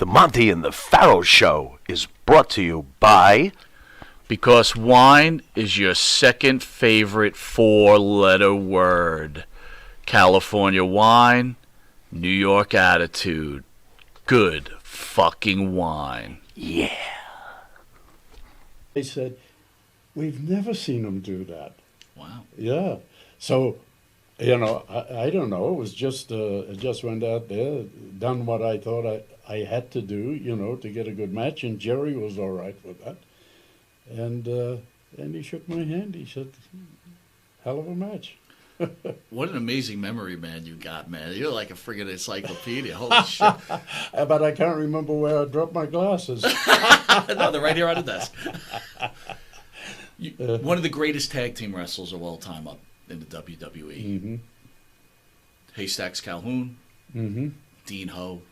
The Monty and the Pharaoh Show is brought to you by... Because wine is your second favorite four-letter word. California wine, New York attitude. Good fucking wine. Yeah. They said, we've never seen him do that. Wow. Yeah. So, you know, I don't know. It was just, I just went out there, done what I thought I had to do, you know, to get a good match. And Jerry was all right with that. And he shook my hand. He said, hell of a match. What an amazing memory, man, you got, man. You're like a friggin' encyclopedia. Holy shit. But I can't remember where I dropped my glasses. No, they're right here on the desk. One of the greatest tag team wrestlers of all time up in the WWE. Mm-hmm. Haystacks Calhoun, Mm-hmm. Dean Ho,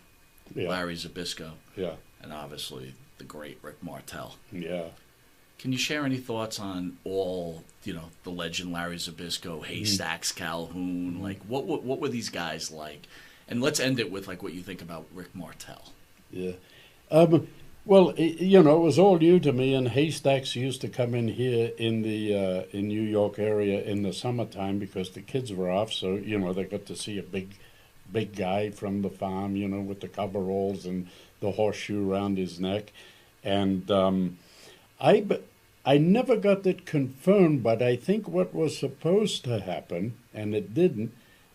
Yeah. Larry Zbyszko, Yeah. and obviously the great Rick Martel. Yeah. Can you share any thoughts on all, you know, the legend Larry Zbyszko, Haystacks Calhoun? Like, what were these guys like? And let's end it with, like, what you think about Rick Martel. Yeah. Well, you know, it was all new to me, and Haystacks used to come in here in the in New York area in the summertime because the kids were off, so, you know, they got to see a big guy from the farm, you know, with the coveralls and the horseshoe around his neck. And I never got it confirmed, but I think what was supposed to happen, and it didn't,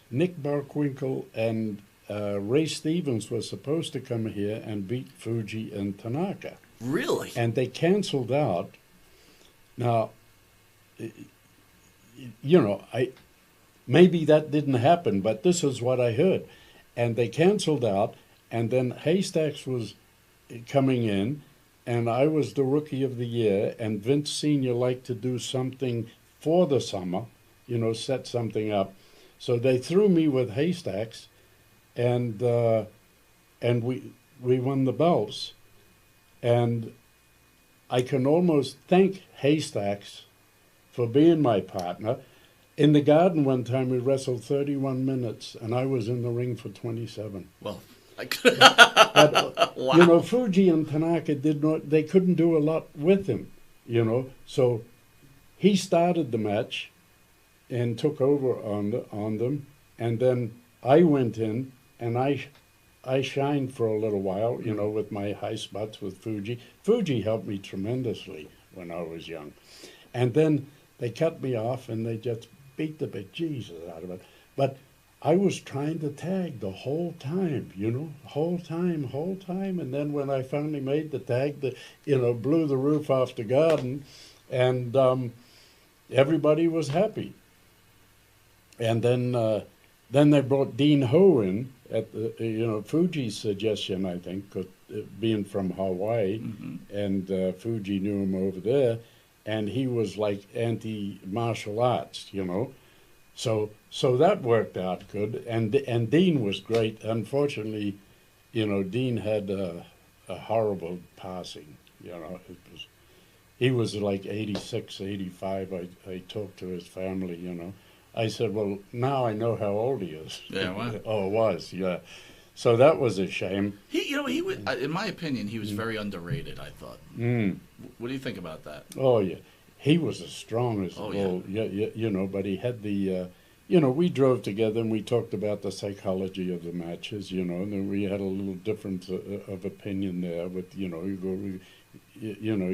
Nick Barkwinkle and Ray Stevens were supposed to come here and beat Fuji and Tanaka. Really? And they canceled out. Now, you know, maybe that didn't happen, but this is what I heard. And they canceled out, and then Haystacks was coming in, and I was the Rookie of the Year, and Vince Sr. liked to do something for the summer, you know, set something up. So they threw me with Haystacks, and we won the belts. And I can almost thank Haystacks for being my partner. In the Garden one time, we wrestled 31 minutes, and I was in the ring for 27. Well, But, wow. you know, Fuji and Tanaka they couldn't do a lot with him, you know. So he started the match and took over on them, and then I went in and I shined for a little while, you know, with my high spots with Fuji. Fuji helped me tremendously when I was young. And then they cut me off and they just beat the bejesus out of it. But I was trying to tag the whole time, you know, whole time. And then when I finally made the tag, you know, blew the roof off the Garden, and everybody was happy. And then they brought Dean Ho in at the, you know, Fuji's suggestion, I think, 'cause, being from Hawaii, and Fuji knew him over there, and he was like anti-martial arts, you know. So that worked out good, and Dean was great. Unfortunately, you know, Dean had a horrible passing. You know, he was like 86, 85. I talked to his family. You know, I said, well, now I know how old he is. Yeah, wow. Oh, it was, yeah. So that was a shame. He was, in my opinion, he was very underrated, I thought. What do you think about that? Oh, yeah. He was as strong as a bull, yeah, you know, but he had the, you know, we drove together and we talked about the psychology of the matches, you know, and then we had a little difference of opinion there with, you know, you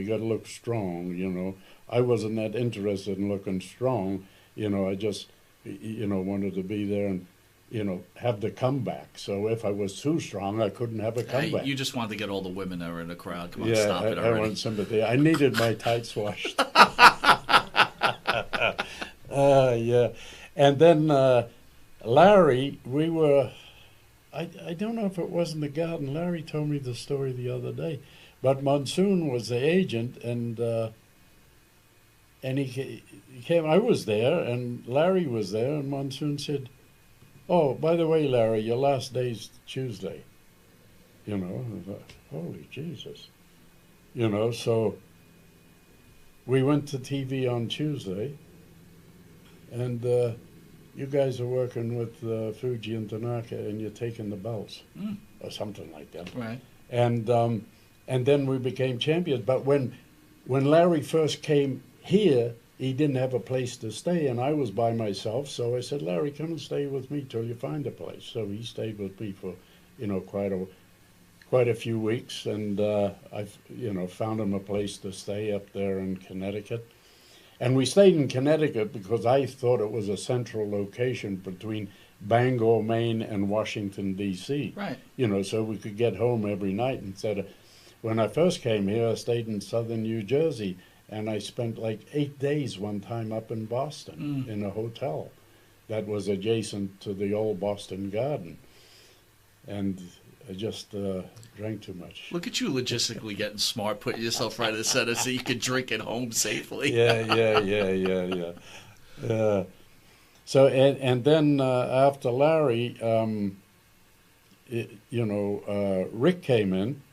got to look strong, you know. I wasn't that interested in looking strong, you know, I just, you know, wanted to be there and, you know, have the comeback. So if I was too strong, I couldn't have a comeback. Hey, you just wanted to get all the women that were in the crowd. Come on, Yeah, stop it already. I want sympathy. I needed my tights washed. Yeah. And then Larry, we were, I don't know if it was in the Garden. Larry told me the story the other day. But Monsoon was the agent, and he came, I was there, and Larry was there, and Monsoon said, oh, by the way, Larry, your last day's Tuesday. You know, I thought, holy Jesus. You know, so we went to TV on Tuesday, and you guys are working with Fuji and Tanaka, and you're taking the belts, or something like that. Right. and then we became champions. But when Larry first came here, he didn't have a place to stay, and I was by myself. So I said, Larry, come and stay with me till you find a place. So he stayed with me for, quite a few weeks, and I, found him a place to stay up there in Connecticut. And we stayed in Connecticut because I thought it was a central location between Bangor, Maine, and Washington, D.C. Right. So we could get home every night instead of. When I first came here, I stayed in southern New Jersey, and I spent like 8 days one time up in Boston in a hotel that was adjacent to the old Boston Garden. And I just drank too much. Look at you logistically getting smart, putting yourself right in the center so you could drink at home safely. Yeah. So, and then after Larry, Rick came in.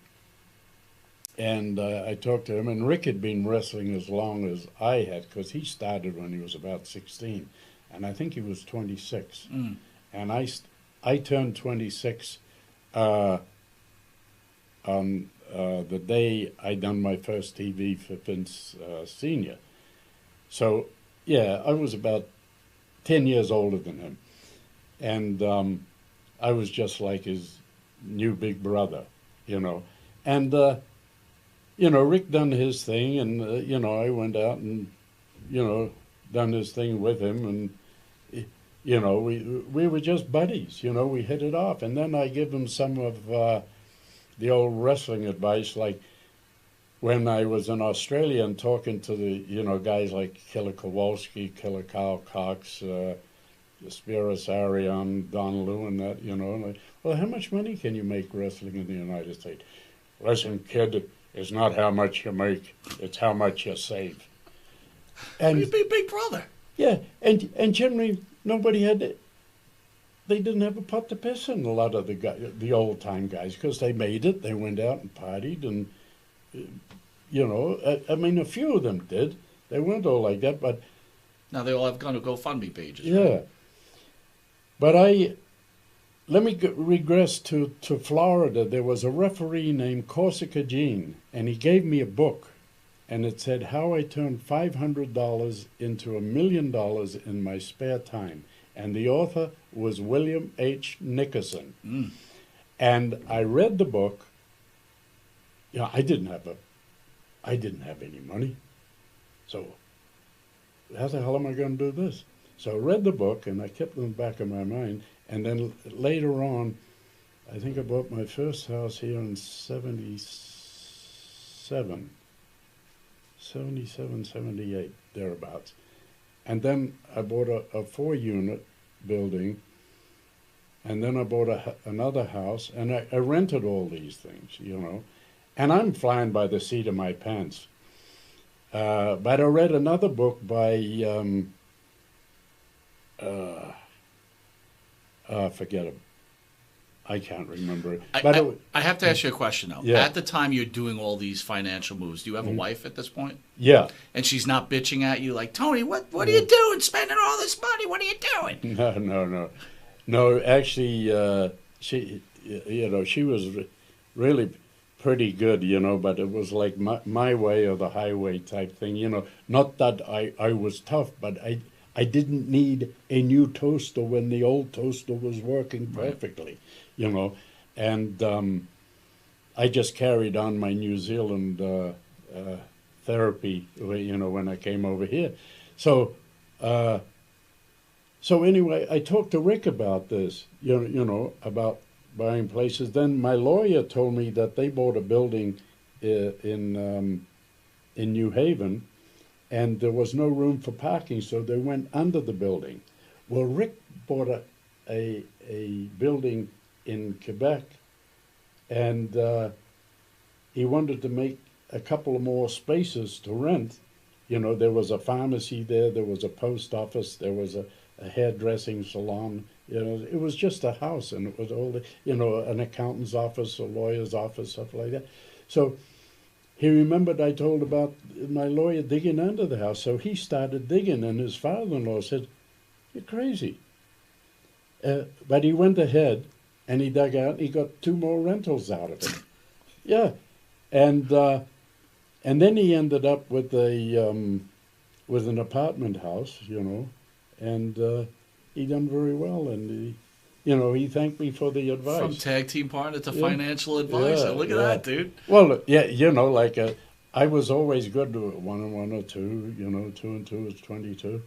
And I talked to him, and Rick had been wrestling as long as I had, because he started when he was about 16, and I think he was 26. And I turned 26 on the day I done my first TV for Vince Sr. So, yeah, I was about 10 years older than him. And I was just like his new big brother, And Rick done his thing, and, I went out and, done his thing with him, and, we were just buddies, we hit it off. And then I give him some of the old wrestling advice, like when I was in Australia and talking to the, guys like Killer Kowalski, Killer Carl Cox, Spiros Arion, Don Lewin, that, like, well, how much money can you make wrestling in the United States? Listen, kid, it's not how much you make, it's how much you save. And You'd be big brother. yeah, and generally nobody had, they didn't have a pot to piss in, a lot of the old time guys, because they made it, they went out and partied, and I mean, a few of them did. They weren't all like that, but Now they all have gone to GoFundMe pages. yeah. Right? But let me regress to Florida. There was a referee named Corsica Gene, and he gave me a book, and it said how I turned $500 into $1 million in my spare time. And the author was William H. Nickerson. And I read the book. I didn't have any money. So how the hell am I going to do this? So I read the book, and I kept it in the back of my mind. And then later on, I think I bought my first house here in 77, 78, thereabouts. And then I bought a 4-unit building, and then I bought another house, and I rented all these things, And I'm flying by the seat of my pants. But I read another book by, forget it. I can't remember it. I have to ask you a question, though. Yeah. At the time you're doing all these financial moves, do you have a wife at this point? Yeah. And she's not bitching at you like, Tony, what are you doing spending all this money? What are you doing? No, actually, she, she was really pretty good, but it was like my way or the highway type thing, Not that I was tough, but I didn't need a new toaster when the old toaster was working perfectly, And I just carried on my New Zealand therapy, when I came over here. So anyway, I talked to Rick about this, about buying places. Then my lawyer told me that they bought a building in New Haven, and there was no room for parking, so they went under the building. Well, Rick bought a building in Quebec, and he wanted to make a couple of more spaces to rent. There was a pharmacy there was a post office, there was a hairdressing salon. It was just a house, and it was all an accountant's office, a lawyer's office, stuff like that. So he remembered I told about my lawyer digging under the house, so he started digging, and his father-in-law said, "You're crazy." But he went ahead, and he dug out, and he got 2 more rentals out of it. Yeah, and then he ended up with with an apartment house, and he done very well, and he thanked me for the advice. From tag team partner to Yeah. financial advisor. Yeah, Look at yeah. that, dude. Well, yeah, like I was always good to 1 and 1 or 2, 2 and 2 is 22.